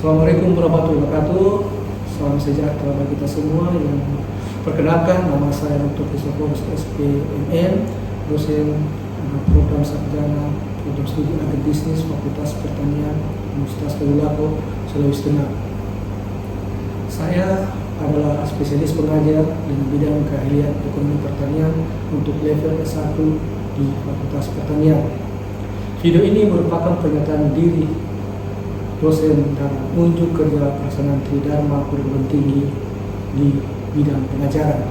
Assalamualaikum warahmatullahi wabarakatuh. Salam sejahtera bagi kita semua. Yang perkenalkan, nama saya Dr. Christopherus SPMN, dosen program sarjana program studi agribisnis Fakultas Pertanian Universitas Tadulako, Sulawesi Tengah. Saya adalah spesialis pengajar di bidang keahlian ekonomi pertanian untuk level S1 di Fakultas Pertanian. Video ini merupakan pernyataan diri dosen dan unjuk kerja pelaksanaan Tridharma perguruan tinggi di bidang pengajaran.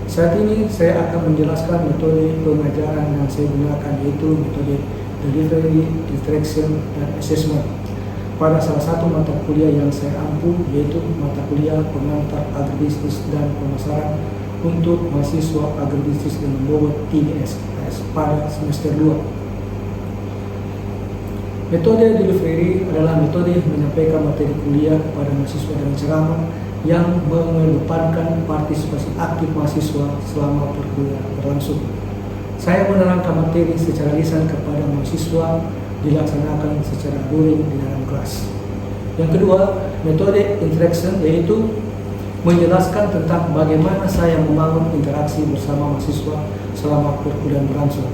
Saat ini saya akan menjelaskan metode pengajaran yang saya gunakan, yaitu metode delivery, interaction, dan assessment pada salah satu mata kuliah yang saya ampu, yaitu mata kuliah pengantar agribisnis dan pemasaran untuk mahasiswa agribisnis dengan bobot 3 SKS pada semester 2. Metode delivery adalah metode menyampaikan materi kuliah kepada mahasiswa dengan ceramah yang mengedepankan partisipasi aktif mahasiswa selama perkuliahan berlangsung. Saya menerangkan materi secara lisan kepada mahasiswa, dilaksanakan secara luring di dalam kelas. Yang kedua, metode interaction, yaitu menjelaskan tentang bagaimana saya membangun interaksi bersama mahasiswa selama perkuliahan berlangsung.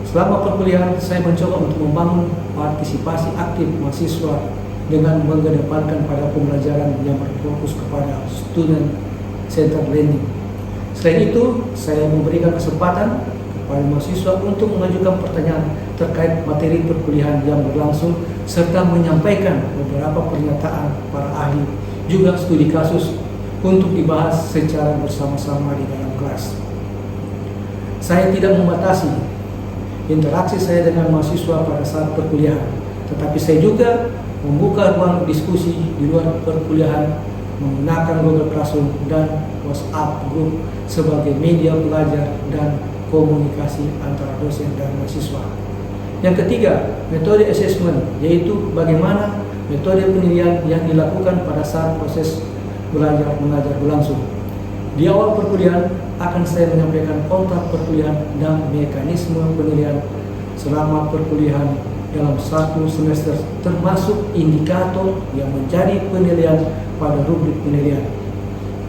Selama perkuliahan, saya mencoba untuk membangun partisipasi aktif mahasiswa dengan mengedepankan pada pembelajaran yang berfokus kepada student centered learning. Selain itu, saya memberikan kesempatan kepada mahasiswa untuk mengajukan pertanyaan terkait materi perkuliahan yang berlangsung serta menyampaikan beberapa pernyataan para ahli, juga studi kasus untuk dibahas secara bersama-sama di dalam kelas. Saya tidak membatasi interaksi saya dengan mahasiswa pada saat perkuliahan, tetapi saya juga membuka ruang diskusi di luar perkuliahan menggunakan Google Classroom dan WhatsApp Group sebagai media belajar dan komunikasi antara dosen dan mahasiswa. Yang ketiga, metode assessment, yaitu bagaimana metode penilaian yang dilakukan pada saat proses belajar mengajar berlangsung. Di awal perkuliahan akan saya menyampaikan kontrak perkuliahan dan mekanisme penilaian selama perkuliahan dalam satu semester, termasuk indikator yang menjadi penilaian pada rubrik penilaian.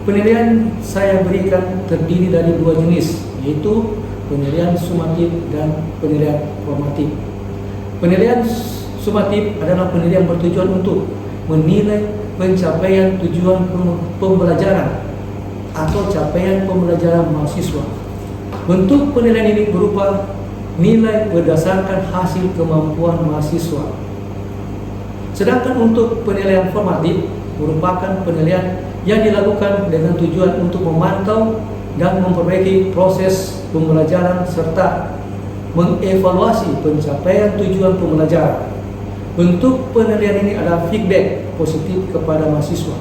Penilaian saya berikan terdiri dari dua jenis, yaitu penilaian sumatif dan penilaian formatif. Penilaian sumatif adalah penilaian bertujuan untuk menilai pencapaian tujuan pembelajaran atau capaian pembelajaran mahasiswa. Bentuk penilaian ini berupa nilai berdasarkan hasil kemampuan mahasiswa. Sedangkan untuk penilaian formatif merupakan penilaian yang dilakukan dengan tujuan untuk memantau dan memperbaiki proses pembelajaran serta mengevaluasi pencapaian tujuan pembelajaran. Bentuk penilaian ini adalah feedback positif kepada mahasiswa.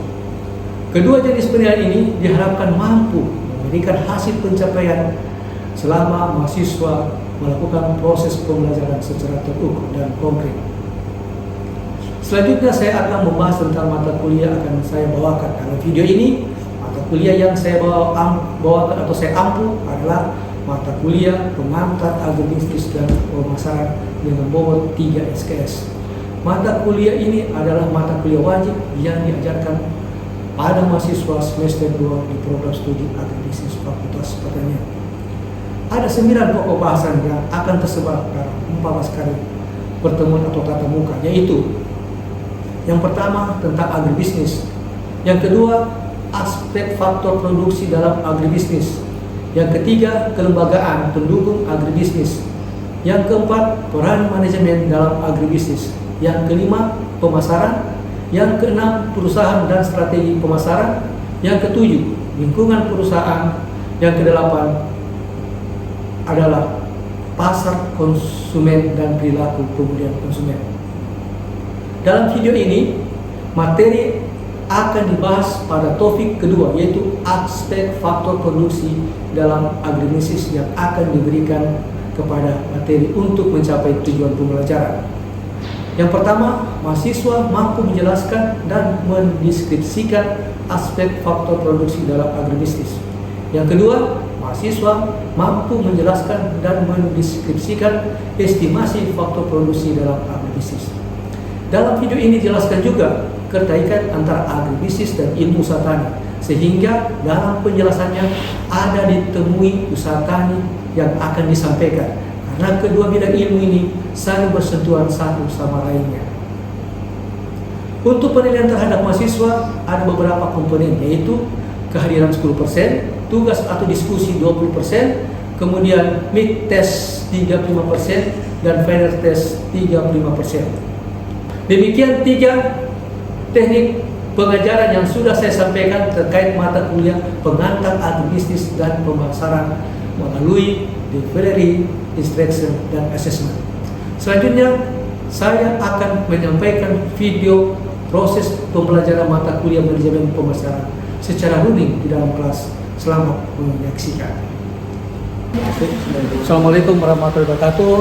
Kedua jenis penilaian ini diharapkan mampu memberikan hasil pencapaian selama mahasiswa melakukan proses pembelajaran secara terukur dan konkret. Selanjutnya saya akan membahas tentang mata kuliah akan saya bawakan. Dalam video ini, mata kuliah yang saya bawakan atau saya ampu adalah mata kuliah pengantar agribisnis dan pemasaran dengan bobot 3 SKS. Mata kuliah ini adalah mata kuliah wajib yang diajarkan pada mahasiswa semester 2 di program studi agribisnis Fakultas Pertanian. Ada 9 pokok bahasan yang akan tersebar dalam 14 kali pertemuan atau tatap muka, yaitu yang pertama tentang agribisnis, yang kedua aspek faktor produksi dalam agribisnis, yang ketiga kelembagaan pendukung agribisnis, yang keempat peran manajemen dalam agribisnis, yang kelima pemasaran, yang keenam perusahaan dan strategi pemasaran, yang ketujuh lingkungan perusahaan, yang kedelapan adalah pasar konsumen dan perilaku pembelian konsumen. Dalam video ini, materi akan dibahas pada topik kedua, yaitu aspek faktor produksi dalam agribisnis yang akan diberikan kepada materi untuk mencapai tujuan pembelajaran. Yang pertama, mahasiswa mampu menjelaskan dan mendeskripsikan aspek faktor produksi dalam agribisnis. Yang kedua, mahasiswa mampu menjelaskan dan mendeskripsikan estimasi faktor produksi dalam agribisnis. Dalam video ini dijelaskan juga keterkaitan antara agribisnis dan ilmu usaha tani, sehingga dalam penjelasannya ada ditemui usaha tani yang akan disampaikan, karena kedua bidang ilmu ini saling bersentuhan satu sama lainnya. Untuk penilaian terhadap mahasiswa ada beberapa komponen, yaitu kehadiran 10%, tugas atau diskusi 20%, kemudian mid test 35%, dan final test 35%. Demikian 3 teknik pengajaran yang sudah saya sampaikan terkait mata kuliah pengantar agribisnis dan pemasaran melalui delivery, instruction, dan assessment. Selanjutnya, saya akan menyampaikan video proses pembelajaran mata kuliah manajemen pemasaran secara running di dalam kelas. Selamat menyaksikan. Assalamualaikum warahmatullahi wabarakatuh.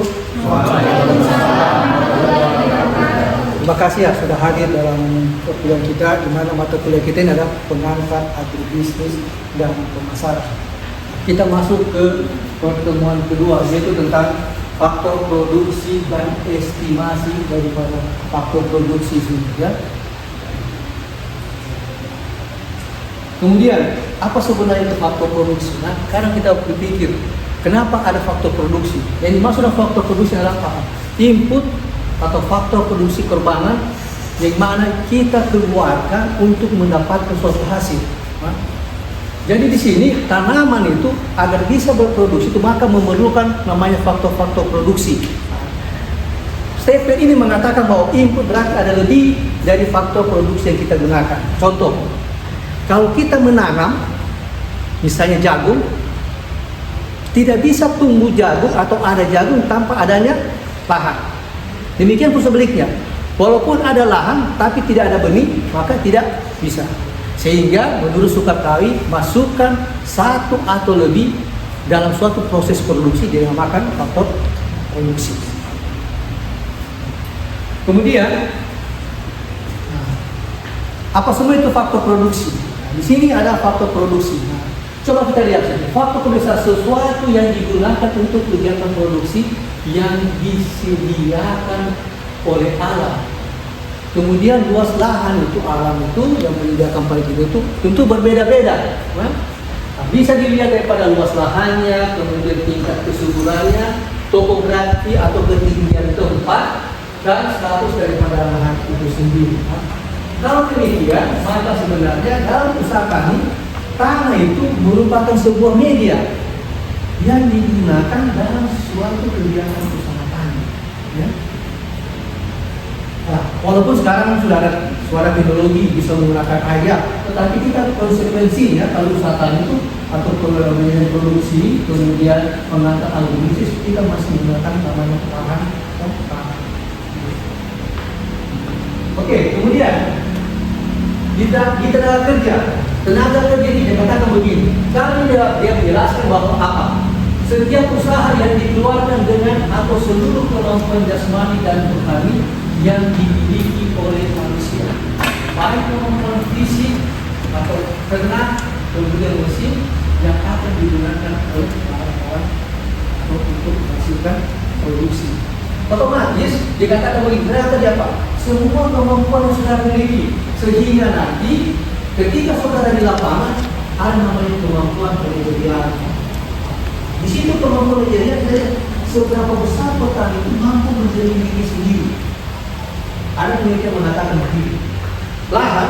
Terima kasih ya sudah hadir dalam perkuliahan kita, di mana mata kuliah kita ini adalah pengangkat agribisnis dan pemasaran. Kita masuk ke pertemuan kedua, yaitu tentang faktor produksi dan estimasi daripada faktor produksi ini, ya. Kemudian, apa sebenarnya itu faktor produksi? Nah, sekarang kita berpikir, kenapa ada faktor produksi? Yang dimaksud dengan faktor produksi adalah apa? Input atau faktor produksi korbanan yang mana kita keluarkan untuk mendapatkan suatu hasil. Nah, jadi di sini tanaman itu agar bisa berproduksi itu maka memerlukan namanya faktor-faktor produksi. Statement ini mengatakan bahwa input berarti ada lebih dari faktor produksi yang kita gunakan. Contoh, kalau kita menanam misalnya jagung, tidak bisa tumbuh jagung atau ada jagung tanpa adanya lahan. Demikian pun sebaliknya, walaupun ada lahan tapi tidak ada benih, maka tidak bisa. Sehingga menurut Sukartawi, masukkan satu atau lebih dalam suatu proses produksi dinamakan faktor produksi. Kemudian, apa semua itu faktor produksi? Di sini ada faktor produksi. Coba kita lihat saja. Faktor produksi sesuatu yang digunakan untuk kegiatan produksi yang disediakan oleh alam. Kemudian luas lahan itu, alam itu yang menyediakan pada kita itu tentu berbeda-beda. Nah, bisa dilihat daripada luas lahannya, kemudian tingkat kesuburannya, topografi atau ketinggian tempat, dan status daripada lahan itu sendiri. Nah, kalau demikian, maka sebenarnya dalam usaha kami, tanah itu merupakan sebuah media yang digunakan dalam suatu kegiatan usaha tani. Ya. Nah, walaupun sekarang sudah ada suara teknologi bisa menggunakan air, tetapi kita konsekuensinya kalau usaha tani itu atau pengembangan produksi kemudian mengangkat agribisnis kita masih menggunakan namanya lahan. Oke, kemudian di tenaga kerja ini dikatakan begini. Kami dia menjelaskan bahwa apa? Setiap usaha yang dikeluarkan dengan atau seluruh kemampuan jasmani dan rohani yang dimiliki oleh manusia, baik kemampuan fisik atau ternak, kemudian mesin yang akan digunakan oleh orang-orang untuk menghasilkan produksi. Otomatis dikatakan begini, ternyata dia apa? Semua kemampuan yang sudah dimiliki, sehingga nanti ketika saudara di lapangan ada namanya kemampuan penelitian. Di situ kemampuan penelitian seberapa besar petani itu mampu menjadi diri sendiri. Ada penelitian mengatakan begini, lahan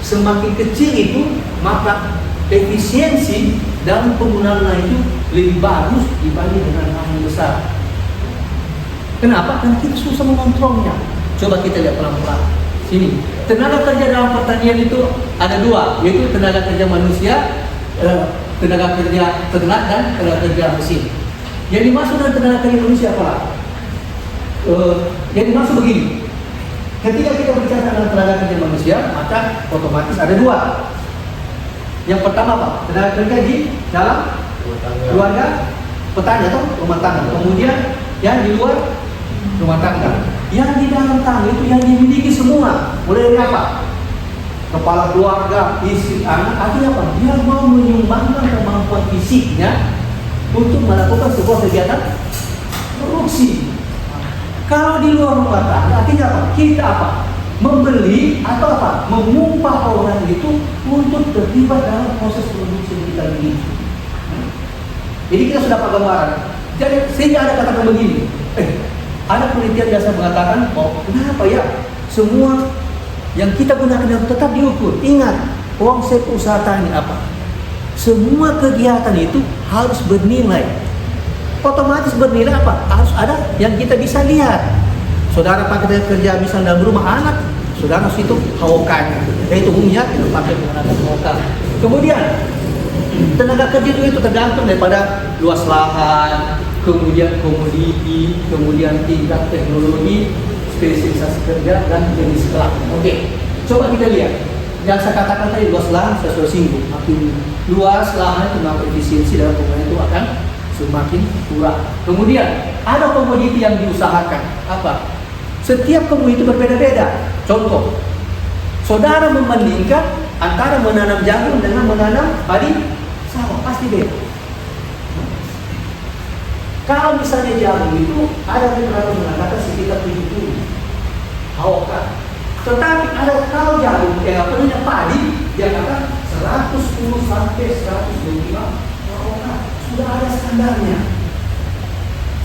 semakin kecil itu maka efisiensi dalam penggunaan lahan itu lebih bagus dibanding dengan lahan yang besar. Kenapa? Karena kita susah mengontrolnya. Coba kita lihat pelan-pelan. Sini, tenaga kerja dalam pertanian itu ada dua, yaitu tenaga kerja manusia, tenaga kerja ternak, dan tenaga kerja mesin. Yang dimaksud dengan tenaga kerja manusia apa? Yang dimaksud begini. Ketika kita berbicara tentang tenaga kerja manusia, maka otomatis ada dua. Yang pertama apa? Tenaga kerja di dalam keluarga petani atau rumah tangga. Kemudian yang di luar rumah tangga. Yang di dalam tangga itu yang dimiliki semua. Mulai dari apa? Kepala keluarga, istri, anak. Artinya apa? Dia mau menyumbangkan kemampuan fisiknya untuk melakukan sebuah kegiatan produksi. Kalau di luar rumah tangga, artinya apa? Kita apa? Membeli atau apa? Mengupah orang itu untuk terlibat dalam proses produksi yang kita miliki. Jadi kita sudah pakai gambaran. Jadi sehingga ada kata-kata begini. Ada penelitian biasa mengatakan, oh kenapa ya semua yang kita gunakan yang tetap diukur. Ingat, konsep usaha tani apa? Semua kegiatan itu harus bernilai. Otomatis bernilai apa? Harus ada yang kita bisa lihat. Saudara pakai kerja misalnya dalam rumah anak, saudara situ hawakan. Itu umumnya kita pakai menggunakan hawakan. Kemudian tenaga kerja itu tergantung daripada luas lahan, kemudian komoditi, kemudian tingkat teknologi, spesialisasi kerja dan jenis kelas. Oke, coba kita lihat. Yang saya katakan tadi luas lahan saya sudah singgung. Makin luas lahan itu maka efisiensi dalam penggunaan itu akan semakin kurang. Kemudian ada komoditi yang diusahakan apa? Setiap komoditi berbeda-beda. Contoh, saudara membandingkan antara menanam jagung dengan menanam padi sawah, pasti beda. Kalau misalnya jagung itu ada yang mengatakan sekitar 70 hawakan. Tetapi ada kalau jagung padi dia kata 110 sampai 125 hawakan. Sudah ada standarnya.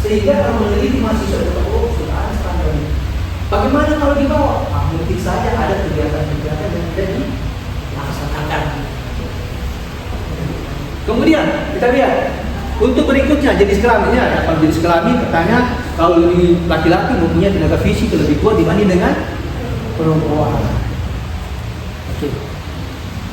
Sehingga kalau meneliti mahasiswa sudah ada standarnya. Bagaimana kalau di bawah? Mungkin saja ada kegiatan-kegiatan yang tidak dilaksanakan. Kemudian kita lihat untuk berikutnya jenis kelaminnya. Kalau jenis kelamin katanya kalau laki-laki mempunyai tenaga fisik lebih kuat dibanding dengan perempuan. Oke.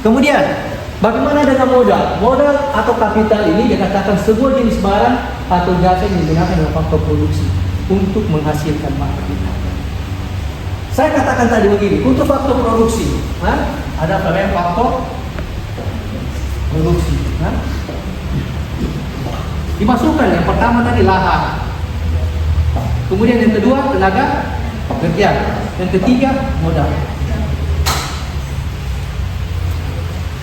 Kemudian bagaimana dengan modal? Modal atau kapital ini dikatakan sebuah jenis barang atau jasa yang digunakan dalam faktor produksi untuk menghasilkan kapital. Saya katakan tadi begini, untuk faktor produksi, ada apa namanya faktor produksi. Dimasukkan yang pertama tadi lahan, kemudian yang kedua tenaga kerja, yang ketiga modal.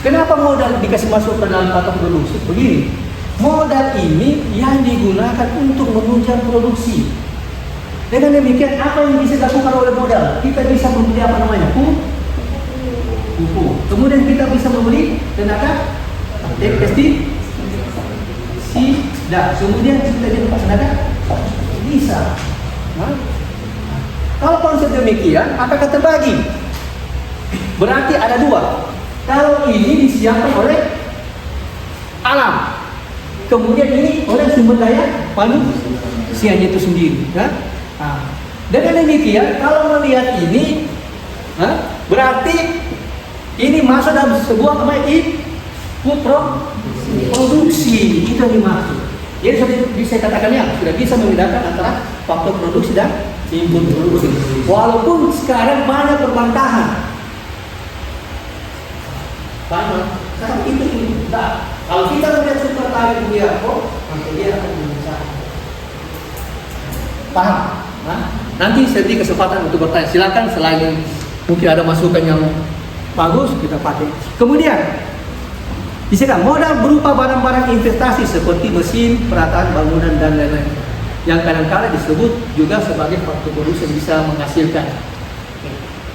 Kenapa modal dikasih masuk ke dalam faktor produksi? Begini, modal ini yang digunakan untuk menunjang produksi. Dengan demikian, apa yang bisa dilakukan oleh modal? Kita bisa membeli apa namanya? Pupuk. Kemudian kita bisa membeli tenaga pestisida. Kemudian kita jadi tenaga bisa. Kalau konsep demikian, apakah terbagi? Berarti ada dua. Kalau ini disiapkan oleh alam, kemudian ini oleh sumber daya manusianya itu sendiri. Dengan demikian, kalau melihat ini, berarti ini masuk dalam sebuah input produksi, itu yang dimaksud. Jadi sudah bisa katakan ya, sudah bisa membedakan antara faktor produksi dan input produksi. Walaupun sekarang banyak perbantahan, sekarang itu tidak. Kalau kita melihat sumber tadi dia kok, maka dia akan mencari. Paham? Nanti saya beri kesempatan untuk bertanya. Silakan, selain mungkin ada masukan yang bagus kita pakai. Kemudian disini modal berupa barang-barang investasi seperti mesin, perataan bangunan dan lain-lain, yang kadang-kadang disebut juga sebagai faktor produksi yang bisa menghasilkan.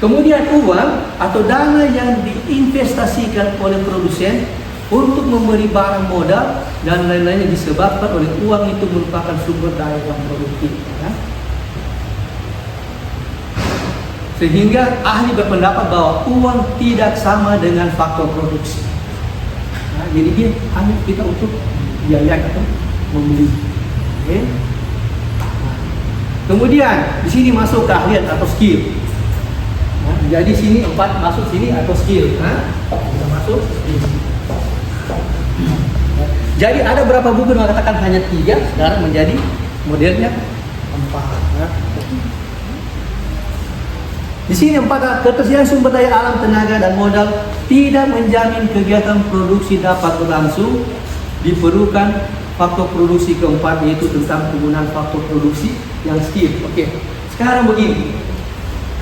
Kemudian uang atau dana yang diinvestasikan oleh produsen untuk memberi barang modal dan lain-lainnya disebabkan oleh uang itu merupakan sumber daya yang produktif. Sehingga ahli berpendapat bahwa uang tidak sama dengan faktor produksi. Jadi dia hanya kita untuk biaya atau membeli. Okay. Kemudian di sini masuk keahlian atau skill. Jadi sini 4 masuk sini atau skill. Kita masuk. Jadi ada berapa buku yang mengatakan hanya 3, sekarang menjadi modelnya 4. Di sini 4, ketersediaan sumber daya alam, tenaga dan modal tidak menjamin kegiatan produksi dapat berlangsung. Diperlukan faktor produksi keempat, yaitu tentang penggunaan faktor produksi yang skill. Oke. Sekarang begini.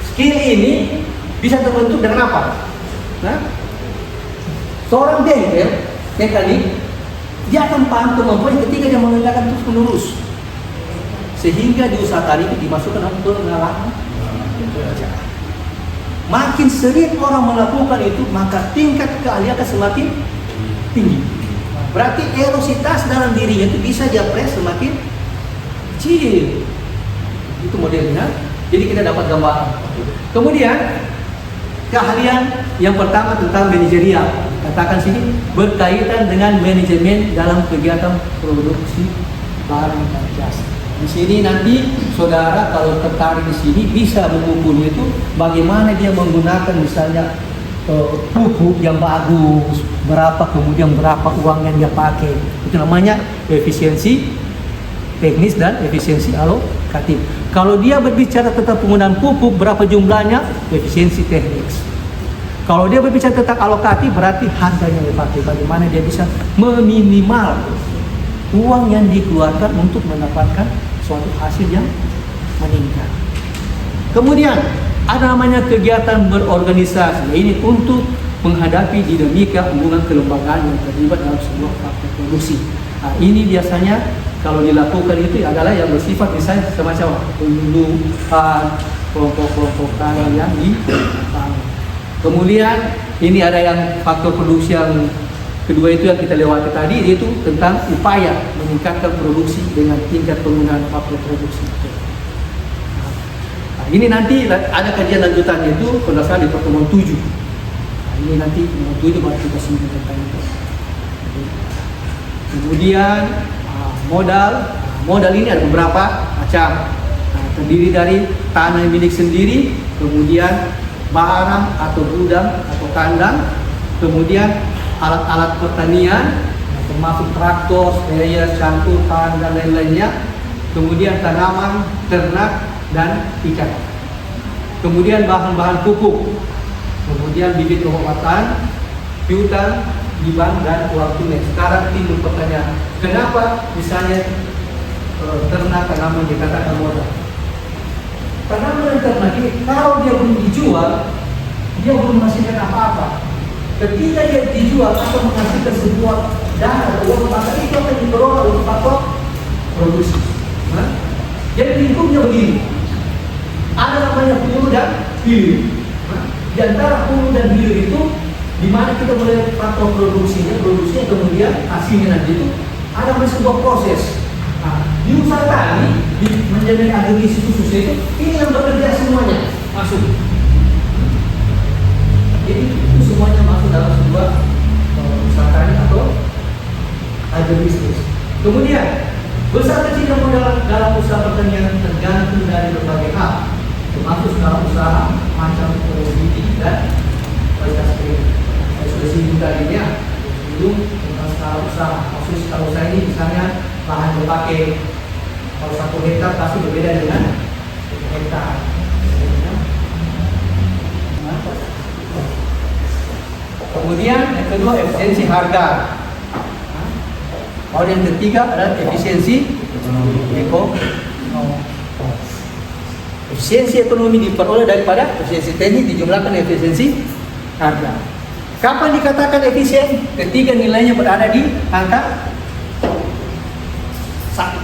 Skill ini bisa terbentuk dengan apa? Seorang bengkel mekanik dia akan paham kemampuan ketika dia mengerjakan terus menerus. sehingga di usaha tadi itu dimasukkan dalam pengalaman kerja. Makin sering orang melakukan itu, maka tingkat keahlian akan semakin tinggi. Berarti erositas dalam dirinya itu bisa diapres semakin kecil. Itu modelnya. Jadi kita dapat gambaran. Kemudian keahlian yang pertama tentang manajerial. Katakan sini berkaitan dengan manajemen dalam kegiatan produksi barang dan jasa. Di sini nanti saudara kalau tertarik di sini bisa mengukurnya itu bagaimana dia menggunakan misalnya pupuk yang bagus, berapa kemudian berapa uang yang dia pakai. Itu namanya efisiensi teknis dan efisiensi alokatif. Kalau dia berbicara tentang penggunaan pupuk berapa jumlahnya, efisiensi teknis. Kalau dia berbicara tentang alokatif berarti harganya yang dipakai. Bagaimana dia bisa meminimal uang yang dikeluarkan untuk mendapatkan suatu hasil yang meningkat. Kemudian ada namanya kegiatan berorganisasi. Ini untuk menghadapi dinamika hubungan kelembagaan yang terlibat dalam sebuah praktek produksi. Nah, ini biasanya kalau dilakukan itu adalah yang bersifat misalnya semacam penyuluhan, kelompok-kelompok tani yang dibangun. Kemudian ini ada yang faktor produksi yang kedua itu yang kita lewati tadi, yaitu tentang upaya meningkatkan produksi dengan tingkat penggunaan faktor produksi. Nah, ini nanti ada kajian lanjutannya itu berdasarkan di pertemuan 7. Nah, ini nanti pertemuan 7 baru kita singgung tentang itu. Kemudian modal ini ada beberapa macam. Nah, terdiri dari tanah milik sendiri, kemudian barang atau gudang atau kandang, kemudian alat-alat pertanian termasuk traktor, sprayer, cangkupan dan lain-lainnya, kemudian tanaman, ternak dan ikan, kemudian bahan-bahan pupuk, kemudian bibit obat-obatan, piutang, gibang dan uang tunai. Sekarang timbul pertanyaan, kenapa misalnya ternak tanaman dikatakan modal? Tanaman ternak ini kalau dia belum dijual, dia belum menghasilkan apa-apa. Ketika dia dijual atau menghasilkan sebuah dana atau uang, maka itu akan dikelola untuk faktor produksi. Nah, jadi lingkupnya begini. Ada namanya hulu dan hilir. Nah, di antara hulu dan hilir itu, di mana kita mulai faktor produksinya kemudian hasilnya nanti itu ada sebuah proses. Nah, di usaha tani, di manajemen agrogizi khususnya itu, ini yang bekerja semuanya masuk. Jadi itu semuanya masuk dalam sebuah usaha tani atau agrobisnis. Kemudian besar kecilnya modal dalam usaha pertanian tergantung dari berbagai hal, termasuk skala usaha, macam komoditi dan kualitas kredit. Saya sudah singgung tadinya belum tentang skala usaha. Maksud skala usaha ini misalnya lahan dipakai, kalau 1 hektar pasti berbeda dengan 1 hektar. Kemudian yang kedua efisiensi harga. Lalu yang ketiga adalah efisiensi ekonomi. Efisiensi ekonomi diperoleh daripada efisiensi teknik dijumlahkan efisiensi harga. Kapan dikatakan efisien? Ketika nilainya berada di angka 1.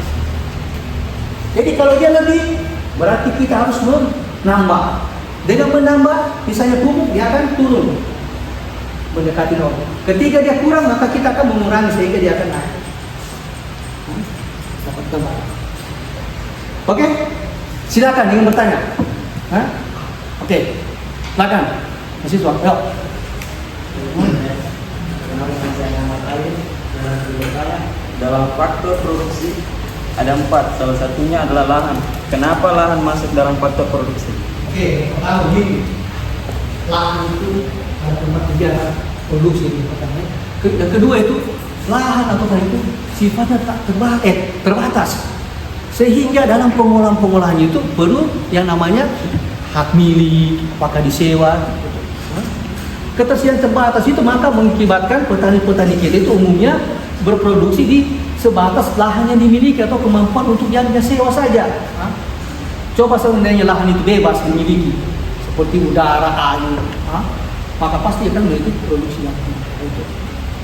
Jadi kalau dia lebih, berarti kita harus menambah. Dengan menambah, misalnya pupuk dia akan turun mendekati 0. Ketika dia kurang, maka kita akan mengurangi sehingga dia akan naik. Dapat gambaran. Oke, silakan ingin bertanya. Oke, silakan. Mahasiswa, yuk. Dalam faktor produksi ada 4, salah satunya adalah lahan. Kenapa lahan masuk dalam faktor produksi? Oke, pertama begini, lahan itu ada tempat kegiatan produksi yang pertama. Yang kedua itu lahan atau tanah itu sifatnya tak terbatas, sehingga dalam pengolahan itu perlu yang namanya hak milik, apakah disewa. Ketersediaan terbatas itu maka mengakibatkan petani-petani kita itu umumnya berproduksi di sebatas lahan yang dimiliki atau kemampuan untuk yang sewa saja. Coba seandainya lahan itu bebas dimiliki seperti udara, air, maka pasti akan memiliki produksi yang tinggi.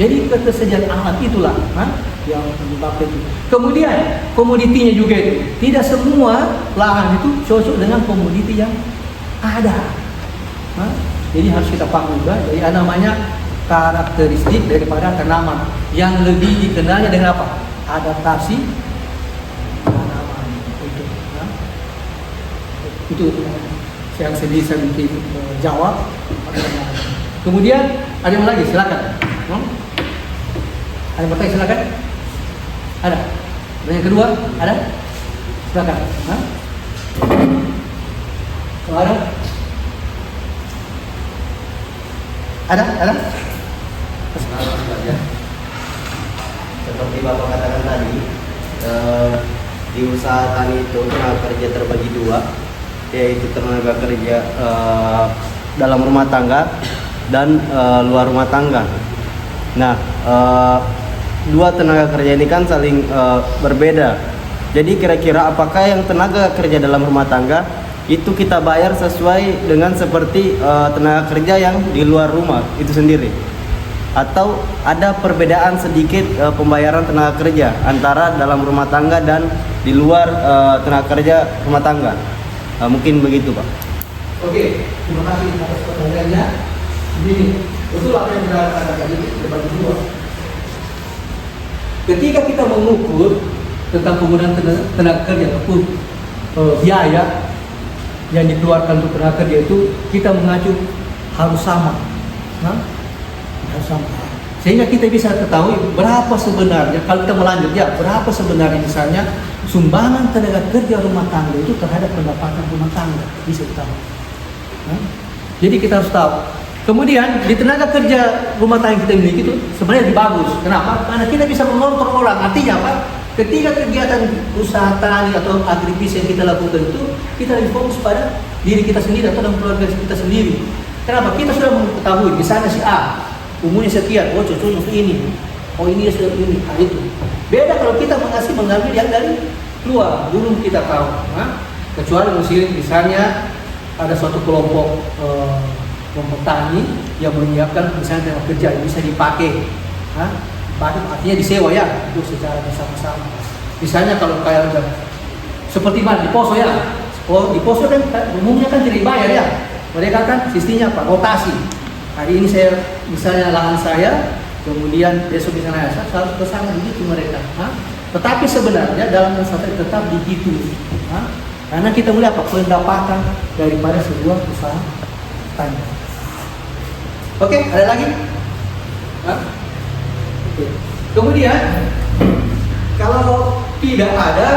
Jadi ketersediaan alat itulah yang dipakai itu. Kemudian komoditinya juga itu, tidak semua lahan itu cocok dengan komoditi yang ada. Jadi harus kita paham juga. Jadi ada namanya karakteristik daripada tanaman yang lebih dikenalnya dengan apa? Adaptasi tanaman. Itu yang saya bisa mungkin jawab. Kemudian ada yang lagi, silakan. Ada yang bertanya, silakan. Ada. Yang kedua, ada? Silakan. Kalau ada? Ada? Seperti Bapak katakan tadi, di usaha tani itu tenaga kerja terbagi dua, yaitu tenaga kerja dalam rumah tangga dan luar rumah tangga. Nah, dua tenaga kerja ini kan saling berbeda. Jadi kira-kira apakah yang tenaga kerja dalam rumah tangga itu kita bayar sesuai dengan seperti tenaga kerja yang di luar rumah itu sendiri, atau ada perbedaan sedikit pembayaran tenaga kerja antara dalam rumah tangga dan di luar tenaga kerja rumah tangga? Mungkin begitu, Pak. Oke, terima kasih atas pertanyaannya. Begini, betul apa yang dikatakan tadi terbagi dua. Ketika kita mengukur tentang penggunaan tenaga kerja ataupun biaya yang dikeluarkan untuk tenaga kerja itu, kita mengacu harus sama, harus sama. Sehingga kita bisa ketahui berapa sebenarnya, kalau kita melanjut ya, berapa sebenarnya misalnya sumbangan tenaga kerja rumah tangga itu terhadap pendapatan rumah tangga, bisa kita tahu. Jadi kita harus tahu. Kemudian di tenaga kerja rumah tangga yang kita miliki itu sebenarnya lebih bagus. Kenapa? Karena kita bisa mengontrol orang. Artinya apa? Ketika kegiatan usaha tani atau agribis yang kita lakukan itu, kita lebih fokus pada diri kita sendiri atau dalam keluarga kita sendiri. Kenapa? Kita sudah mengetahui, misalnya si A umurnya sekian, oh cocok untuk ini, oh ini sudah ini, itu. Beda kalau kita mengambil yang dari luar, belum kita tahu. Kecuali misalnya ada suatu kelompok tani yang menyiapkan misalnya tenaga kerja yang bisa dipakai. Artinya disewa ya, itu secara bersama-sama. Misalnya kalau kayak seperti mana di Poso ya, di Poso kan umumnya kan tidak dibayar ya. Mereka kan sistemnya apa? Rotasi. Hari ini saya misalnya lahan saya, kemudian besok misalnya saya harus ke sana, begitu mereka. Tetapi sebenarnya dalam usaha tetap begitu. Karena kita melihat apa? Pendapatan daripada sebuah usaha tani. Oke, ada lagi? Kemudian kalau tidak ada,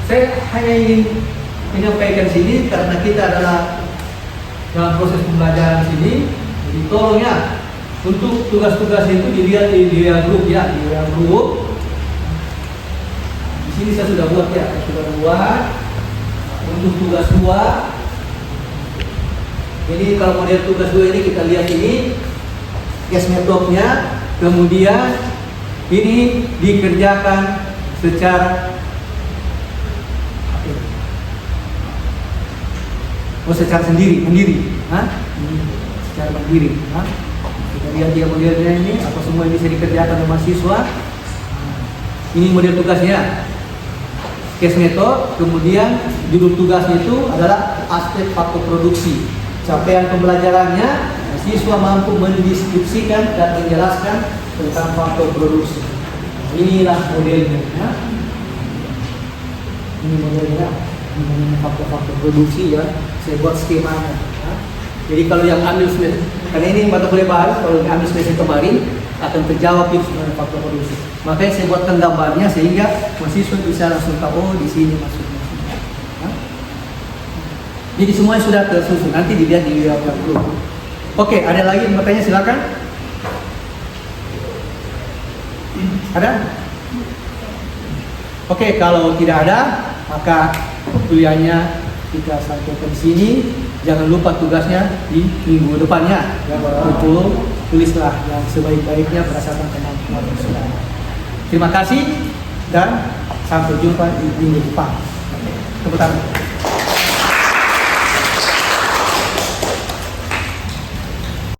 saya hanya ingin menyampaikan sini karena kita adalah dalam proses pembelajaran sini. Jadi tolong ya, untuk tugas-tugas itu dilihat di grup ya, di grup. Di sini saya sudah buat ya, untuk tugas 2. Jadi kalau model tugas 2 ini kita lihat ini case metodenya. Kemudian ini dikerjakan secara secara sendiri, secara mandiri. Kita lihat dia modelnya ini, apa semua yang bisa dikerjakan oleh mahasiswa. Ini model tugasnya, case method. Kemudian judul tugasnya itu adalah aspek faktor produksi. Capaian pembelajarannya, siswa mampu mendeskripsikan dan menjelaskan tentang faktor produksi. Inilah modelnya. Ini modelnya, ini faktor-faktor produksi ya. Saya buat skemanya. Jadi kalau yang ambil semester, karena ini mata kuliah baru, kalau yang ambil semester kemarin akan terjawab itu sebenarnya faktor produksi. Makanya saya buatkan gambarnya sehingga mahasiswa bisa langsung tahu, oh di sini maksudnya. Jadi semuanya sudah tersusun, nanti dilihat di grup. Oke, ada lagi yang bertanya, silakan. Ada? Oke, kalau tidak ada, maka kuliahnya kita sampaikan di sini. Jangan lupa tugasnya di minggu depannya. Itu tulislah yang sebaik-baiknya berdasarkan kemampuan saudara. Terima kasih dan sampai jumpa di minggu depan. Tepuk tangan.